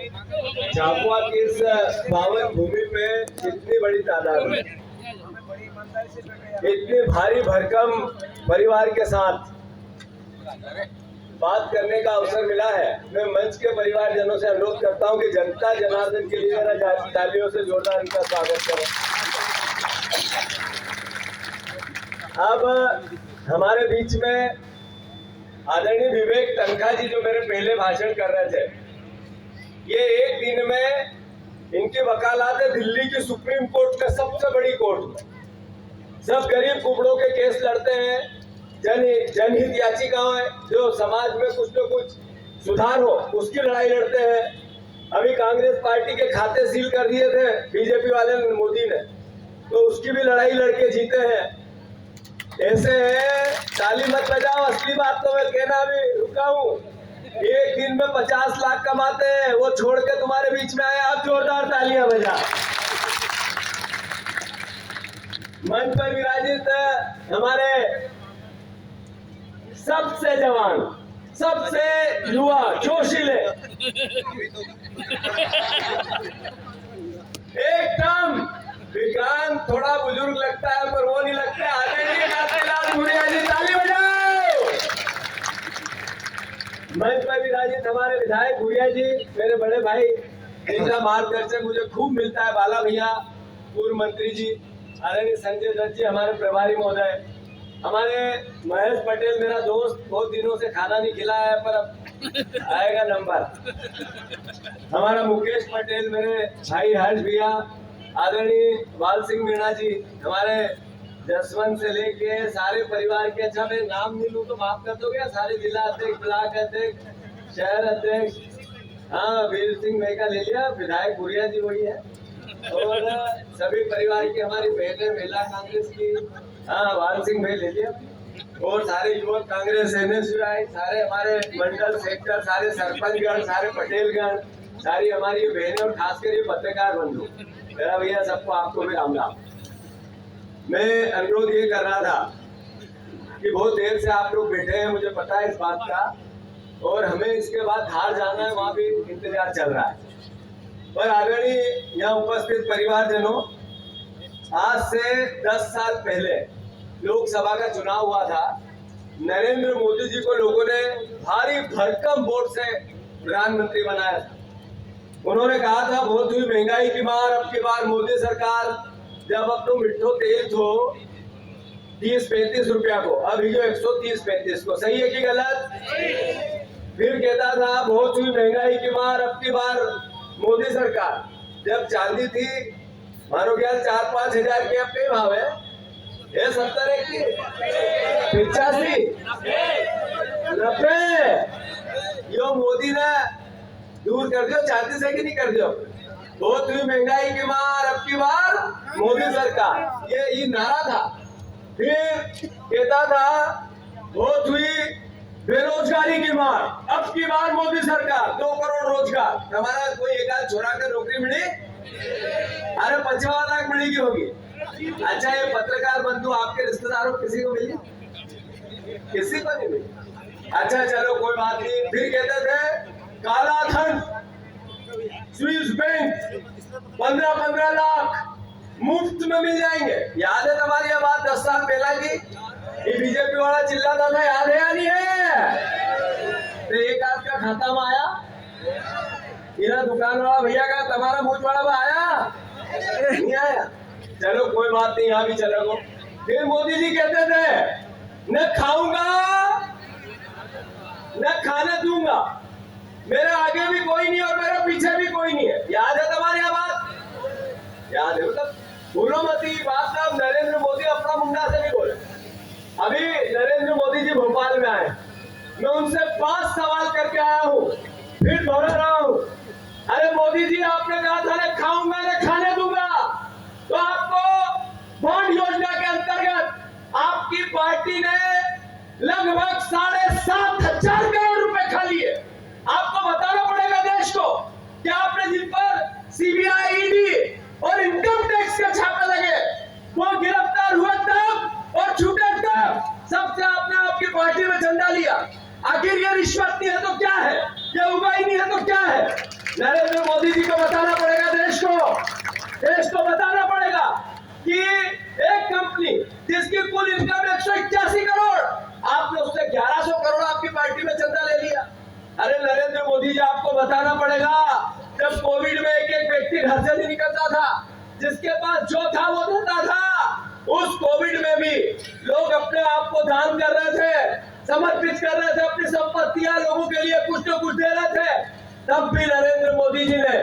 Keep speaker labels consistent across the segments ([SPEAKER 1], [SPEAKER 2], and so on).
[SPEAKER 1] झाबुआ की इस पावन भूमि पे इतनी बड़ी तादाद में इतनी भारी भरकम परिवार के साथ बात करने का अवसर मिला है। मैं मंच के परिवारजनों से अनुरोध करता हूं कि जनता जनार्दन के लिए जरा तालियों से जोरदार इनका स्वागत करें। अब हमारे बीच में आदरणीय विवेक तनखा जी जो मेरे पहले भाषण कर रहे थे, ये एक दिन में इनकी वकालत है दिल्ली की सुप्रीम कोर्ट में, सबसे बड़ी कोर्ट में। सब गरीब कुबड़ों के केस लड़ते हैं, जनहित याचिकाएं जो समाज में कुछ न कुछ सुधार हो उसकी लड़ाई लड़ते हैं। अभी कांग्रेस पार्टी के खाते सील कर दिए थे बीजेपी वाले मोदी ने, तो उसकी भी लड़ाई लड़के जीते हैं। ऐसे है, ताली मत बजाओ, असली बात तो मैं कहना भी रुका हूँ। एक दिन में 50 लाख कमाते हैं, वो छोड़ के तुम्हारे बीच में आए, आप जोरदार तालियां बजा। मंच पर विराजित हमारे सबसे जवान, सबसे युवा, जोशीले, एकदम विक्रांत थोड़ा बुजुर्ग लगता है पर वो नहीं लगता। आदरणीय कांतिलाल भूरिया जी, ताली बजाओ। मंच पर विराजित हमारे विधायक भूरिया जी, मेरे बड़े भाई, इनका मार्गदर्शन मुझे खूब मिलता है। बाला भैया, पूर्व मंत्री जी, आदरणीय संजय दत्त जी, हमारे प्रभारी महोदय, हमारे महेश पटेल मेरा दोस्त, बहुत दिनों से खाना नहीं खिलाया है पर अब आएगा नंबर। हमारा मुकेश पटेल, मेरे भाई हर्ष भैया, आदरणीय बाल सिंह मीणा जी, हमारे जसवंत से लेके सारे परिवार के, अच्छा मैं नाम नहीं लूं तो माफ कर दोगे, सारे जिला अध्यक्ष, ब्लॉक अध्यक्ष, शहर अध्यक्ष, हाँ वीर सिंह भाई का ले लिया, विधायक भूरिया जी वही है, और सभी परिवार की हमारी बहनें, महिला कांग्रेस की, हाँ वाल सिंह भाई ले लिया, और सारे युवक कांग्रेस, NSUI, सारे हमारे मंडल सेक्टर, सारे सरपंचगण, सारे पटेलगण, सारी हमारी बहनें, और खासकर ये पत्रकार बंधु, मेरा भैया, सबको आपको भी राम राम। मैं अनुरोध ये कर रहा था कि बहुत देर से आप लोग बैठे हैं, मुझे पता है इस बात का, और हमें इसके बाद धार जाना है, वहां भी इंतजार चल रहा है। पर आदरणीय यहाँ उपस्थित परिवारजनों, आज से 10 साल पहले लोकसभा का चुनाव हुआ था। नरेंद्र मोदी जी को लोगों ने भारी भरकम वोट से प्रधानमंत्री बनाया था। उन्होंने कहा था बहुत हुई महंगाई की मार, अब की बार मोदी सरकार, जब अपनो मिठो तेल थो 30-35 रुपया को, अभी जो 130-35 को, सही है कि गलत? फिर कहता था बहुत हुई महंगाई की मार, अब की बार मोदी सरकार, जब चांदी थी मानो क्या 4-5 हजार के, अब कई भाव है? 70 की 85 90, यो मोदी ने दूर कर दियो, चांदी से कि नहीं कर दियो। बहुत हुई महंगाई की मार, अब की बार मोदी सरकार, ये नारा था। फिर कहता था बहुत हुई बेरोजगारी की मार, अब की बार मोदी सरकार, 2 करोड़ रोजगार, हमारा कोई एक आध छोड़ा कर नौकरी मिली, अरे 55 लाख मिलेगी होगी। अच्छा, ये पत्रकार बंधु आपके रिश्तेदारों किसी को मिली? किसी को नहीं मिली। अच्छा चलो कोई बात नहीं। फिर कहते थे काला धन, स्विस बैंक 15-15 लाख मुफ्त में मिल जाएंगे। याद है तुम्हारी ये बात 10 साल पहला की? ये बीजेपी वाला चिल्लाता था, याद है या नहीं है? तो एक आध का खाता में आया, मेरा दुकान वाला भैया का, तुम्हारा मूछ वाला आया नहीं आया? चलो कोई बात नहीं, यहाँ भी चलो। फिर मोदी जी कहते थे न खाऊंगा न खाने दूंगा, मेरे आगे भी कोई नहीं और मेरे पीछे भी कोई नहीं है। याद है तुम्हारी बात? याद है? मतलब भूलो मत ही बात। साहब नरेंद्र मोदी अपना मुंडा से नहीं बोले। अभी नरेंद्र मोदी जी भोपाल में आए, मैं उनसे 5 सवाल करके आया हूँ, फिर दोहरा रहा हूँ। अरे मोदी जी, आपने कहा था न खाऊंगा न खाने दूंगा, तो आपको बॉन्ड योजना के अंतर्गत आपकी पार्टी ने लगभग 7,500 करोड़ रुपए खा लिए। आपको बताना पड़ेगा देश को कि आपने जिन पर CBI, ED और इनकम टैक्स के छापे लगे, वो गिरफ्तार हुए तब और छूटे तब, सबसे आपने आपकी पार्टी में चंदा लिया। आखिर ये रिश्वत नहीं है तो क्या है? ये उगाई नहीं है तो क्या है? नरेंद्र मोदी जी को बताना पड़ेगा, देश को बताना पड़ेगा कि एक कंपनी जिसकी कुल इनकम 181 करोड़, आपने उससे 1100 करोड़ आपकी पार्टी में चंदा ले लिया। अरे नरेंद्र मोदी जी, आपको बताना पड़ेगा, जब कोविड में एक एक व्यक्ति घर से नहीं निकलता था, जिसके पास जो था वो देता था, उस कोविड में भी लोग अपने आप को दान कर रहे थे, समर्पित कर रहे थे, अपनी संपत्तियां लोगों के लिए कुछ न कुछ दे रहे थे। तब भी नरेंद्र मोदी जी ने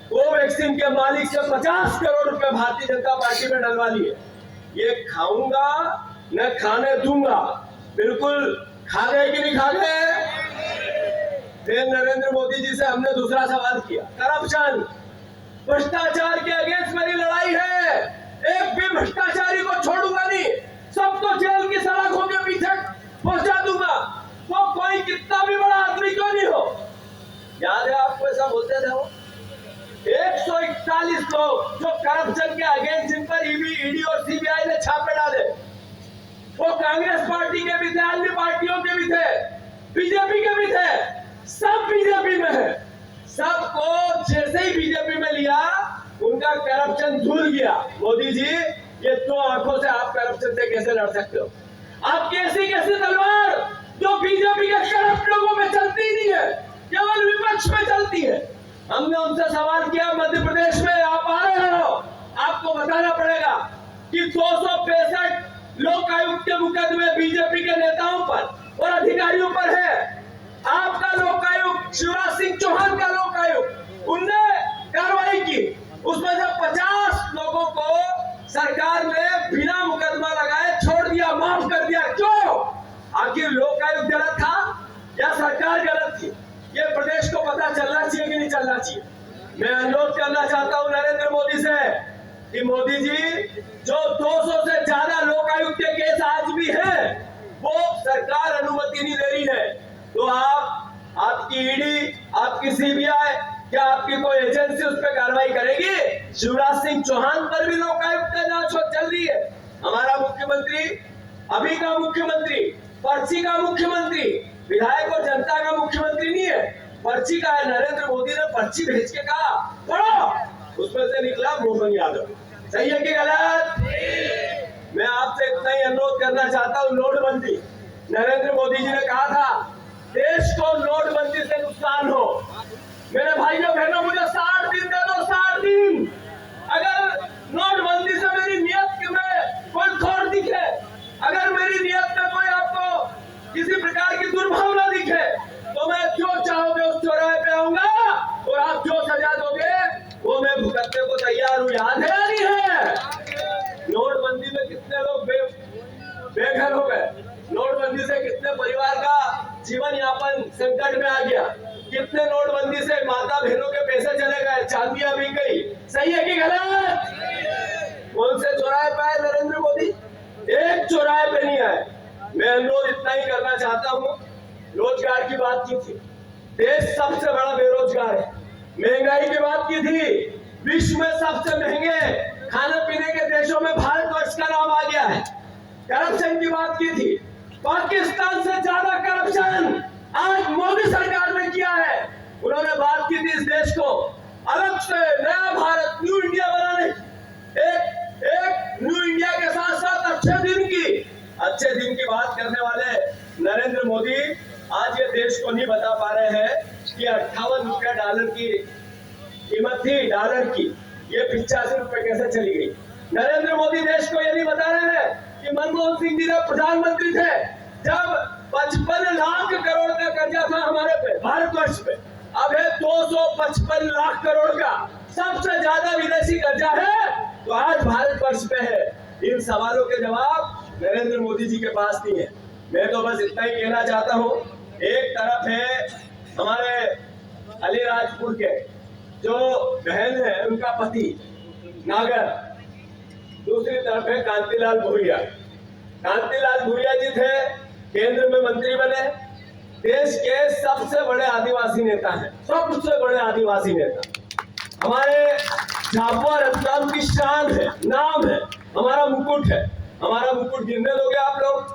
[SPEAKER 1] कोवैक्सीन के मालिक से 50 करोड़ रुपए भारतीय जनता पार्टी में डलवा लिए। ये खाऊंगा न खाने दूंगा, बिल्कुल खा गए कि नहीं खा गए? फिर नरेंद्र मोदी जी से हमने दूसरा सवाल किया, करप्शन, भ्रष्टाचार के अगेंस्ट मेरी लड़ाई है, एक भी भ्रष्टाचारी को छोड़ूंगा नहीं, सबको जेल की सलाखों के पीछे पहुंचा दूंगा, वो कोई कितना भी बड़ा आदमी क्यों नहीं हो। याद है आपको, ऐसा बोलते थे वो 141 लोग जो करप्शन के अगेंस्ट, जिन पर ईडी और सीबीआई ने छापे डाले, वो कांग्रेस पार्टी के भी थे, अन्य पार्टियों के भी थे, बीजेपी के भी थे, सब बीजेपी में है। सबको जैसे ही बीजेपी में लिया, उनका करप्शन धुल गया। मोदी जी, ये 2 आंखों से आप करप्शन से कैसे लड़ सकते हो? आपकी ऐसी कैसी तलवार जो बीजेपी के करप्ट लोगों में चलती ही नहीं है, केवल विपक्ष में चलती है। हमने उनसे सवाल किया, मध्य प्रदेश में आप आ रहे हो, आपको बताना पड़ेगा कि 265 लोकायुक्त के मुकदमे बीजेपी के नेताओं पर और अधिकारियों पर है। आपका लोकायुक्त, शिवराज सिंह चौहान का लोकायुक्त, उनने कार्रवाई की, उसमें से 50 लोगों को सरकार ने बिना मुकदमा लगाए छोड़ दिया, माफ कर दिया। क्यों? आखिर लोकायुक्त गलत था या सरकार गलत थी? ये प्रदेश को पता चलना चाहिए कि नहीं चलना चाहिए। मैं अनुरोध करना चाहता हूं नरेंद्र मोदी से कि मोदी जी, जो 200 से ज्यादा लोकायुक्त के केस आज भी हैं, वो सरकार अनुमति नहीं दे रही है, तो आपकी ईडी, आपकी सीबीआई, क्या आपकी कोई एजेंसी उस पर कार्रवाई करेगी? शिवराज सिंह चौहान पर भी लोकायुक्त का जांच चल रही है। हमारा मुख्यमंत्री, अभी का मुख्यमंत्री, पर्ची का मुख्यमंत्री, विधायक और जनता का मुख्यमंत्री नहीं है, पर्ची का है। नरेंद्र मोदी ने पर्ची भेज के कहा पढ़ो, उसमें से निकला मोहन यादव। सही है कि गलत? मैं आपसे इतना ही अनुरोध करना चाहता हूँ, नोटबंदी, नरेंद्र मोदी जी ने कहा था देश को नोटबंदी से नुकसान हो। मेरे भाइयों बहनों, मुझे 60 दिन दे दो, 60 दिन। अगर नोटबंदी से मेरी नियत में कोई खोट दिखे, अगर मेरी नियत में कोई आपको किसी प्रकार की दुर्भावना दिखे, तो मैं जो चाहोगे उस चौराहे पे आऊंगा और आप जो सजा दोगे वो मैं भुगतने को तैयार हूं। याद है या नहीं है? नोटबंदी में कितने लोग बेघर हो गए, नोटबंदी से कितने परिवार का जीवन यापन संकट में आ गया, कितने नोटबंदी से माता बहनों के पैसे चले गए, चांदियां बिक गई। सही है कि गलत? कौन से चौराहे पे आए नरेंद्र मोदी? एक चौराहे पे नहीं आए। मैं अनुरोध इतना ही करना चाहता हूँ, रोजगार की बात की थी, देश सबसे बड़ा बेरोजगार है। महंगाई की बात की थी, विश्व में सबसे महंगे खाने पीने के देशों में भारतवर्ष का नाम आ गया है। करप्शन की बात की थी, पाकिस्तान से ज्यादा करप्शन आज मोदी सरकार ने किया है। उन्होंने बात की थी इस देश को अलग से नया भारत, न्यू इंडिया बनाने, एक न्यू इंडिया के साथ साथ अच्छे दिन की बात करने वाले नरेंद्र मोदी आज ये देश को नहीं बता पा रहे हैं कि 58 रुपया डॉलर की कीमत थी, डॉलर की, ये 85 रुपए कैसे चली गई। नरेंद्र मोदी देश को ये नहीं बता रहे हैं कि मनमोहन सिंह जी जब प्रधानमंत्री थे, जब 55 लाख करोड़ का कर्जा था हमारे पे, भारतवर्ष पे, अब है 255 लाख करोड़ का, सबसे ज्यादा विदेशी कर्जा है, तो आज भारतवर्ष पे है। इन सवालों के जवाब नरेंद्र मोदी जी के पास नहीं है। मैं तो बस इतना ही कहना चाहता हूँ, एक तरफ है हमारे अलीराजपुर के जो बहन है, उनका पति नागर, दूसरी तरफ है कांतिलाल भूरिया। कांतिलाल भूरिया जी थे, केंद्र में मंत्री बने, देश के सबसे बड़े आदिवासी नेता हैं, सबसे बड़े आदिवासी नेता। हमारे झाबुआ रतलाम की शान है, नाम है, हमारा मुकुट है। हमारा मुकुट गिरने दोगे आप लोग?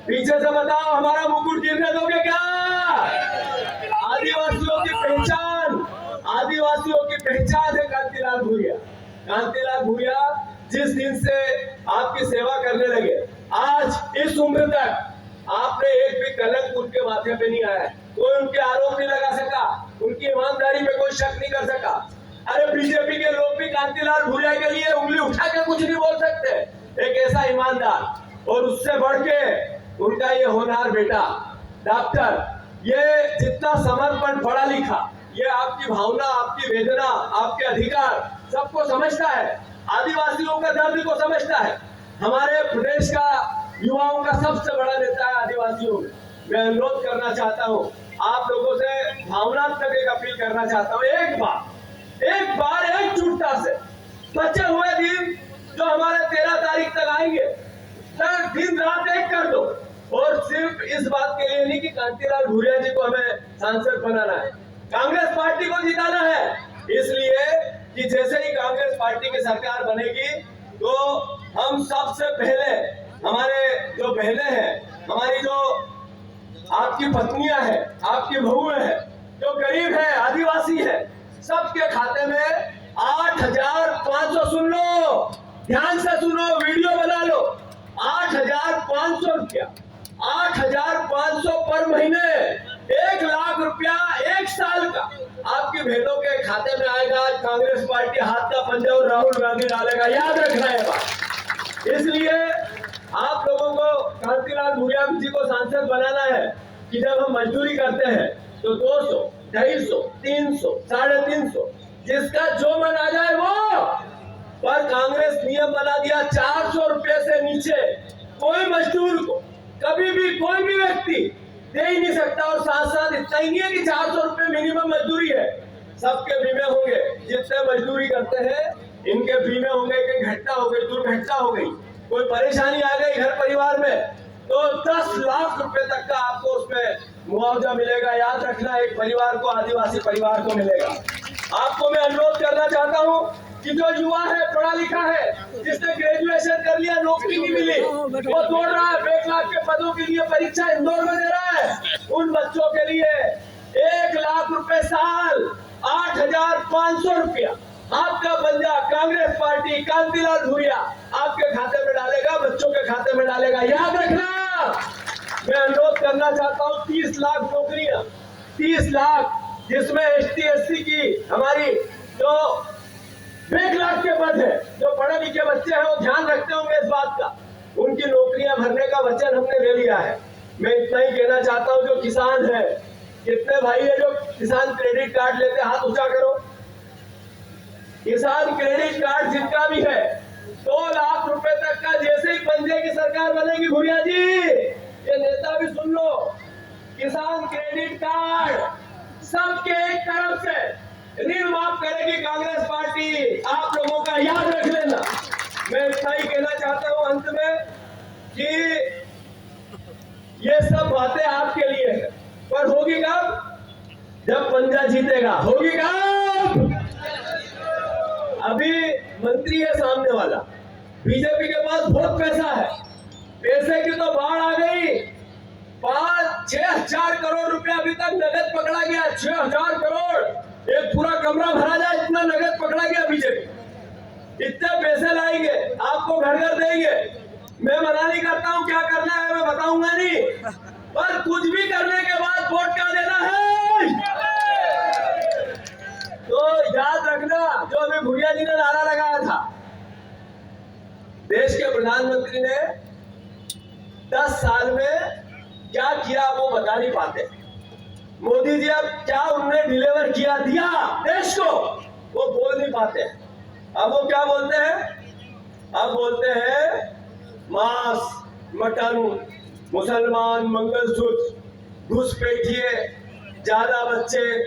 [SPEAKER 1] पीछे से बताओ, हमारा मुकुट गिरने दोगे क्या? आदिवासियों की पहचान, आदिवासियों की पहचान है कांतिलाल भूरिया। कांतिलाल भूरिया जिस दिन से आपकी सेवा करने लगे, आज इस उम्र तक आपने एक भी कलंक उनके माथे पे नहीं आया है। कोई उनके आरोप नहीं लगा सका, उनकी ईमानदारी पे कोई शक नहीं कर सका। अरे बीजेपी के लोग भी कांतिलाल भूरिया के लिए उंगली उठा के कुछ नहीं बोल सकते। एक ऐसा ईमानदार और उससे बढ़ के उनका ये होनहार बेटा डॉक्टर, ये जितना समर्पण, पढ़ा लिखा, ये आपकी भावना, आपकी वेदना, आपके अधिकार सबको समझता है, आदिवासियों का दर्द को समझता है। हमारे प्रदेश का युवाओं का सबसे बड़ा नेता है आदिवासियों में। मैं अनुरोध करना चाहता हूँ, आप लोगों से भावनात्मक एक अपील करना चाहता हूँ, एक बार एकजुटता से बचे हुए दिन जो हमारे 13 तारीख तक आएंगे, सर दिन रात एक कर दो। और सिर्फ इस बात के लिए नहीं कि कांतिलाल भूरिया जी को हमें सांसद बनाना है, कांग्रेस पार्टी को जिताना है। इसलिए कि जैसे ही कांग्रेस पार्टी की सरकार बनेगी तो हम सबसे पहले हमारे जो बहनें हैं, हमारी जो आपकी पत्नियां हैं, आपकी बहुएं हैं, जो गरीब है, आदिवासी है, सबके खाते में 8,500, सुन लो, ध्यान से सुनो, वीडियो बना लो, 8,500 रुपया, 8,500 पर महीने, 1 लाख रुपया 1 साल का आपकी बहनों के खाते में आएगा। आज कांग्रेस पार्टी हाथ का पंजा और राहुल गांधी डालेगा, याद रखना है बात। इसलिए आप लोगों को कांतिलाल भूरिया जी को सांसद बनाना है कि जब हम मजदूरी करते हैं तो 200, 250, 300, 350, जिसका जो मन आ जाए वो। पर कांग्रेस नियम बना दिया 400 रुपए से नीचे कोई मजदूर को कभी भी कोई भी व्यक्ति दे ही नहीं सकता। और साथ साथ इतना ही नहीं है कि 400 रुपए मिनिमम मजदूरी है, सबके बीमे होंगे, जितने मजदूरी करते हैं इनके बीमे होंगे। कहीं घटना हो गई, दुर्घटना हो गई, कोई परेशानी आ गई घर परिवार में, तो 10 लाख रुपए तक का आपको उसमें मुआवजा मिलेगा। याद रखना, एक परिवार को, आदिवासी परिवार को मिलेगा। आपको मैं अनुरोध करना चाहता हूँ कि जो युवा है, पढ़ा लिखा है, जिसने ग्रेजुएशन कर लिया, नौकरी नहीं मिली, वो दौड़ रहा है 1 लाख के पदों के लिए, परीक्षा इंदौर में दे रहा है, उन बच्चों के लिए 1 लाख रुपए साल, 8,500 रुपया आपका बंदा कांग्रेस पार्टी कांतिलाल भूरिया आपके खाते में डालेगा, बच्चों के खाते में डालेगा। याद रखना, मैं अनुरोध करना चाहता हूँ, 30 लाख नौकरियां, 30 लाख, जिसमें ST SC की हमारी जो 1 लाख के पद है, जो पढ़े लिखे बच्चे हैं वो ध्यान रखते होंगे इस बात का, उनकी नौकरियां भरने का वचन हमने ले लिया है। मैं इतना ही कहना चाहता हूँ, जो किसान है, कितने भाई है जो किसान क्रेडिट कार्ड लेते, हाथ ऊंचा करो। किसान क्रेडिट कार्ड जिनका भी है, 2 लाख रुपए तक का, जैसे ही पंजे की सरकार बनेगी, भूरिया जी, ये नेता भी सुन लो, किसान क्रेडिट कार्ड सबके एक तरफ से ऋण माफ करेगी कांग्रेस पार्टी, आप लोगों का याद रख लेना। मैं इतना ही कहना चाहता हूं अंत में कि ये सब बातें आपके लिए है, पर होगी कब? जब पंजा जीतेगा। होगी कब? अभी मंत्री है सामने वाला, बीजेपी के पास बहुत पैसा है, पैसे की तो बाढ़ आ गई। 5-6 करोड़ रुपया अभी तक नगद पकड़ा गया, 6,000 करोड़, एक पूरा कमरा भरा जाए इतना नगद पकड़ा गया बीजेपी। इतने पैसे लाएंगे, आपको घर घर देंगे। मैं मना नहीं करता हूं, क्या करना है मैं बताऊंगा नहीं, पर कुछ भी करने के बाद वोट क्या देना है तो याद रखना। जो अभी भूरिया जी ने नारा लगाया था, देश के प्रधानमंत्री ने 10 साल में क्या किया वो बता नहीं पाते। मोदी जी अब क्या उन्होंने डिलीवर किया, दिया देश को, वो बोल नहीं पाते। अब वो क्या बोलते हैं? अब बोलते हैं मांस, मटन, मुसलमान, मंगलसूत्र, घुसपैठिए, ज्यादा बच्चे,